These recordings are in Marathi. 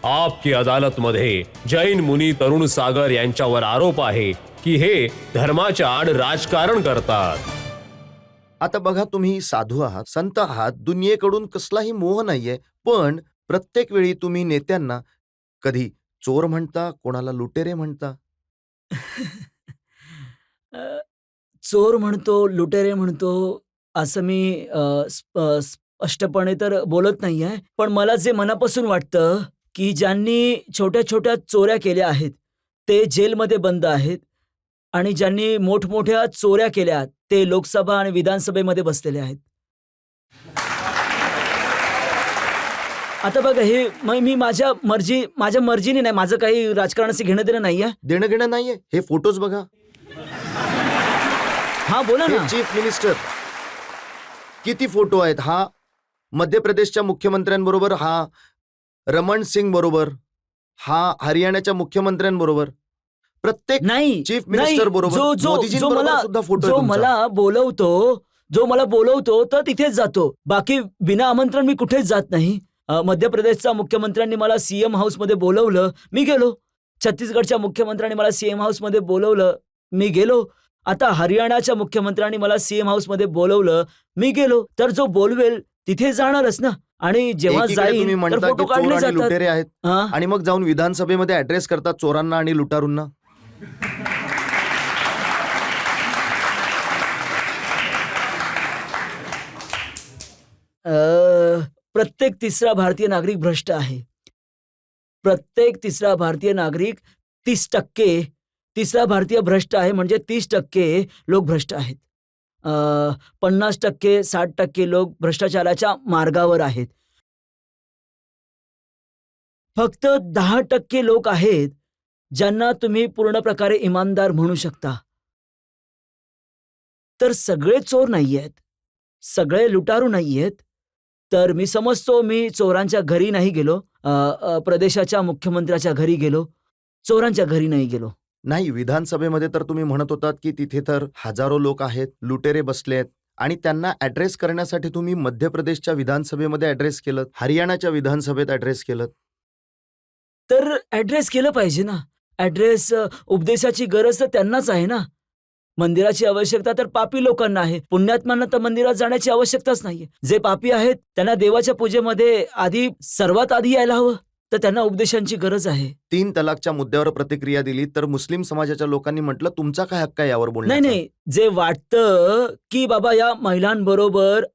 आपकी अदालतमध्ये जैन मुनी तरुण सागर यांच्यावर आरोप आहे की हे धर्माच्या आड राजकारण करतात. आता बघा, तुम्ही साधू आहात, संत आहात, दुनियेकडून कसलाही मोह नाहीये, पण प्रत्येक वेळी तुम्ही नेत्यांना कधी चोर म्हणता, कोणाला लुटेरे म्हणता. अ, चोर म्हणतो, लुटेरे म्हणतो, असं मी स्पष्टपणे तर बोलत नाहीये. पण मला जे मनापासून वाटतं, की ज्यांनी छोट्या-छोट्या चोऱ्या केल्या आहेत, ते जेलमध्ये बंद आहेत आणि ज्यांनी मोठमोठ्या चोऱ्या केल्या, ते लोकसभा आणि विधानसभेमध्ये बसलेले आहेत. आता बघा, हे मी माझ्या मर्जीने नाही, माझं काही राजकारणाशी घेणं-देणं नाहीये. देणं घेणं नाहीये. हे फोटोज बघा. हां, बोला हे ना. चीफ मिनिस्टर, किती फोटो आहेत. हा मध्य प्रदेशच्या मुख्यमंत्र्यांबरोबर, हा रमण सिंग बरोबर, हा हरियाणाच्या मुख्यमंत्र्यांबरोबर, प्रत्येक नाही, चीफ नाही. मिनिस्टर बरोबर, मोदीजींबरोबर सुद्धा फोटो आहे तुमचा. जो मला बोलवतो तर तिथेच जातो. बाकी बिना आमंत्रण मी कुठेच जात नाही. मध्य प्रदेशच्या मुख्यमंत्र्यांनी मला सीएम हाऊसमध्ये बोलवलं, मी गेलो. छत्तीसगडच्या मुख्यमंत्र्यांनी मला सीएम हाऊसमध्ये बोलवलं, मी गेलो. आता हरियाणाच्या मुख्यमंत्र्यांनी मला सीएम हाऊसमध्ये बोलवलं, मी गेलो. तर जो बोलवेल तिथे जाणारच ना. आणि जेव्हा एकीकडे तुम्ही जाईल तर म्हणता फोटो की चोर काढले आणि जातात. लुटेरे आहेत, हां. आणि मग जाऊन विधानसभेमध्ये ऍड्रेस करतात चोरांना आणि लुटारूंना. प्रत्येक तिसरा भारतीय नागरिक भ्रष्ट आहे. प्रत्येक तिसरा भारतीय नागरिक 30% तिसरा भारतीय भ्रष्ट आहे, म्हणजे 30% लोक भ्रष्ट आहेत. 50% 60% लोक भ्रष्टाचाराच्या मार्गावर आहेत. फक्त 10% लोक आहेत ज्यांना तुम्ही पूर्ण प्रकारे इमानदार म्हणू शकता. तर सगळे चोर नाहीयेत, सगळे लुटारू नाहीयेत. तर मी समजतो, मी चोरांच्या घरी नाही गेलो, प्रदेशाच्या मुख्यमंत्र्याच्या घरी गेलो, चोरांच्या घरी नाही गेलो. नाही, विधानसभेमध्ये तर तुम्ही म्हणत होतात की तिथे तर हजारो लोक आहेत, लुटेरे बसले आहेत, आणि त्यांना ऍड्रेस करण्यासाठी तुम्ही मध्य प्रदेशच्या विधानसभेमध्ये ऍड्रेस केलं, हरियाणाच्या विधानसभेत ऍड्रेस केलं. तर ऍड्रेस केलं पाहिजे ना. उपदेशाची गरज तर त्यांनाच आहे ना. मंदिराची आवश्यकता तर पापी लोकांना आहे. पुण्यात्म्यांना तर मंदिरात जाण्याची आवश्यकताच नाहीये. जे पापी आहेत त्यांना देवाच्या पूजेमध्ये सर्वात आधी यायला हवं. तर त्यांना उपदेशांची गरज आहे. 3 तलाकच्या मुद्द्यावर प्रतिक्रिया दिली तर मुस्लिम समाजाच्या लोकांनी म्हटलं, तुमचा काय हक्क आहे यावर बोलण्याचा? नाही, जे वाटतं की बाबा या महिलांबरोबर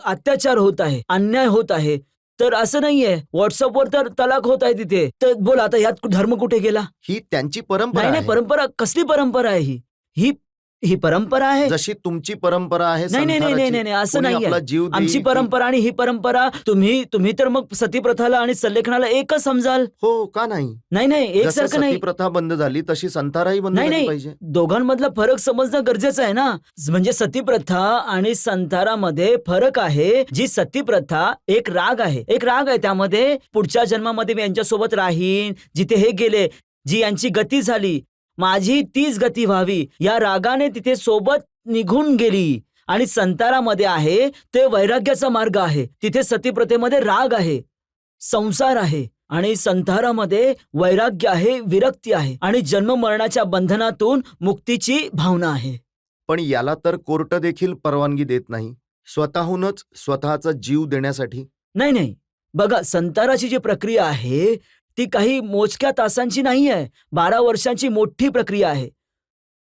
अत्याचार होत आहे, अन्याय होत आहे, तर असं नाहीये. व्हॉट्सअपवर तर तलाक होत आहे तिथे. तर बोला, आता यात धर्म कुठे गेला? ही त्यांची परंपरा नाही, आहे. परंपरा कसली परंपरा आहे ही? ही परंपरा आहे. जशी तुमची परंपरा आहे नाही, संथाराची, असं कोणी नाहीये. आपला जीव देईल आमची ती- परंपरा आणि ही परंपरा, तुम्ही तर मग सतीप्रथाला आणि सल्लेखनाला एकच समजाल. हो, का नाही? नाही, जसं एकसारखं नाही. सतीप्रथा बंद झाली तशी संथाराही बंद झाली नाही, पाहिजे. दोघांमधला फरक समजणं गरजेचं आहे ना. म्हणजे सतीप्रथा आणि संथारामध्ये फरक आहे. जी सतीप्रथा एक राग आहे त्यामध्ये. पुढच्या जन्मामध्ये मी यांच्यासोबत राहीन, जिथे हे गेले, जी यांची गती झाली, माझी तीच गती व्हावी, या रागाने तिथे सोबत निघून गेली. आणि संतारामध्ये आहे ते वैराग्याचा मार्ग आहे. तिथे सतीप्रथेमध्ये राग आहे, संसार आहे, आणि संतारामध्ये वैराग्य आहे, विरक्ती आहे, आणि जन्म मरणाच्या बंधनातून मुक्तीची भावना आहे. पण याला तर कोर्ट देखील परवानगी देत नाही, स्वतःहूनच स्वतःचा जीव देण्यासाठी. नाही, बघा, संताराची जी प्रक्रिया आहे ती काही मोजक्या तासांची नाही आहे. 12 वर्षांची मोठी प्रक्रिया आहे.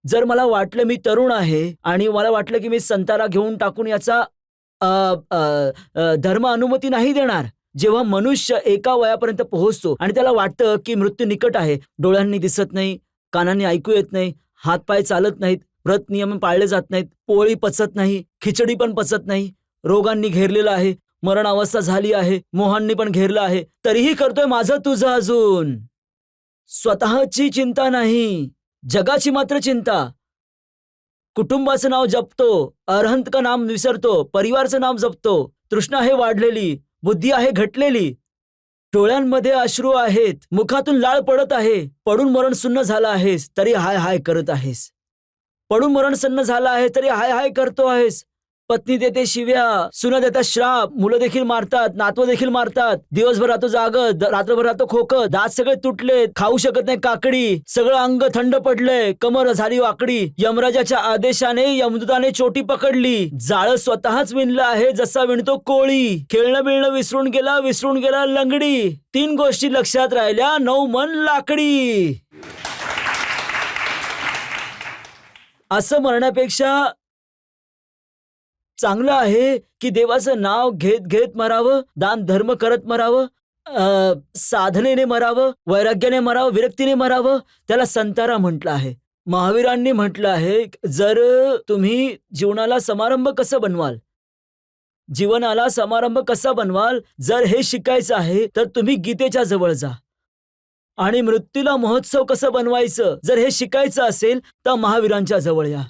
जर मला वाटलं मी तरुण आहे आणि मला वाटलं की मी संतारा घेऊन टाकून याचा धर्म अनुमती नाही देणार. जेव्हा मनुष्य एका वयापर्यंत पोहोचतो आणि त्याला वाटतं की मृत्यू निकट आहे, डोळ्यांनी दिसत नाही, कानांनी ऐकू येत नाही, हातपाय चालत नाहीत, व्रत नियम पाळले जात नाहीत, पोळी पचत नाही, खिचडी पण पचत नाही, रोगांनी घेरलेलं आहे, मरण अवस्था झाली आहे, मोहांनी पण घेरलं आहे, तरीही करतोय माझं तुझं अजून. स्वतःची चिंता नाही, जगाची मात्र चिंता. कुटुंबाचं नाव जपतो, अरहंत का नाम विसरतो, परिवारचं नाम जपतो. तृष्णा आहे वाढलेली, बुद्धी आहे घटलेली, डोळ्यांमध्ये अश्रू आहेत, मुखातून लाळ पडत आहे. पडून मरण सुन्न झाला आहेस तरी हाय हाय करत आहेस. पडून मरण सन्न झाला आहे तरी हाय हाय करतो आहेस. पत्नी देते शिव्या, सुना देतात श्राप, मुलं देखील मारतात, नातवं देखील मारतात, दिवसभर राहतो जागत, रात्रभर राहतो खोकत, दात सगळे तुटलेत, खाऊ शकत नाही काकडी, सगळं अंग थंड पडलंय, कमर झाली वाकडी, यमराजाच्या आदेशाने यमदूताने चोटी पकडली, जाळं स्वतःच विणलं आहे जसा विणतो कोळी, खेळणं बिळणं विसरून गेला लंगडी, 3 गोष्टी लक्षात राहिल्या, 9 मन लाकडी. असं म्हणण्यापेक्षा चांगलं आहे की देवाचं नाव घेत घेत मरावं, दान धर्म करत मरावं, साधनेने मरावं, वैराग्याने मरावं, विरक्तीने मरावं. त्याला संतारा म्हटलं आहे. महावीरांनी म्हटलं आहे, जर तुम्ही जीवनाला समारंभ कसा बनवाल, जर हे शिकायचं आहे तर तुम्ही गीतेच्या जवळ जा. आणि मृत्यूला महोत्सव कसं बनवायचं जर हे शिकायचं असेल तर महावीरांच्या जवळ या.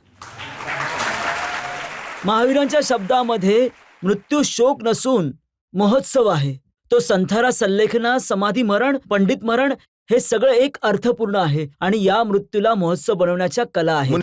महावीरांच्या शब्दामध्ये मृत्यू शोक नसून महोत्सव आहे. तो संथारा, सल्लेखना, समाधी मरण, पंडित मरण हे सगळं एक अर्थपूर्ण आहे आणि या मृत्यूला महोत्सव बनवण्याच्या कला आहे.